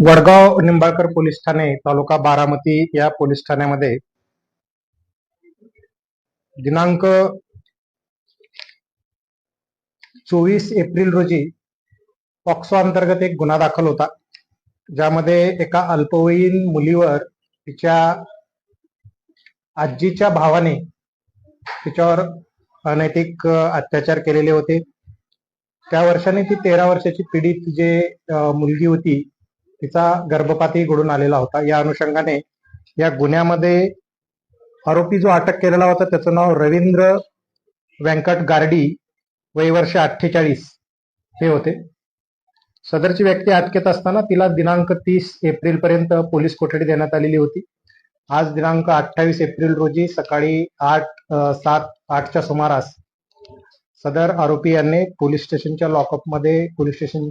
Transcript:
Vadgaon Nimbalkar police Thane तालुका बारामती या police ठाण्यामध्ये दिनांक 24 एप्रिल रोजी पॉक्सो अंतर्गत एक गुन्हा दाखल होता, ज्यामध्ये एका अल्पवयीन मुलीवर तिच्या आजीच्या भावाने तिच्यावर अनैतिक अत्याचार केलेले होते. त्या वर्षाने ती 13 वर्षाची पीडित जे मुलगी होती तिचा गर्भपातही घडून आलेला होता. या अनुषंगाने या गुन्ह्यामध्ये आरोपी जो अटक केलेला होता त्याचं नाव रवींद्र व्यंकट गारडी, वय वर्ष 48 हे होते. सदरची व्यक्ती अटकेत असताना तिला दिनांक 30 एप्रिल पर्यंत पोलीस कोठडी देण्यात आलेली होती. आज दिनांक 28 एप्रिल रोजी सकाळी 7:08च्या सुमारास सदर आरोपी यांनी पोलीस स्टेशनच्या लॉकअपमध्ये पोलीस स्टेशन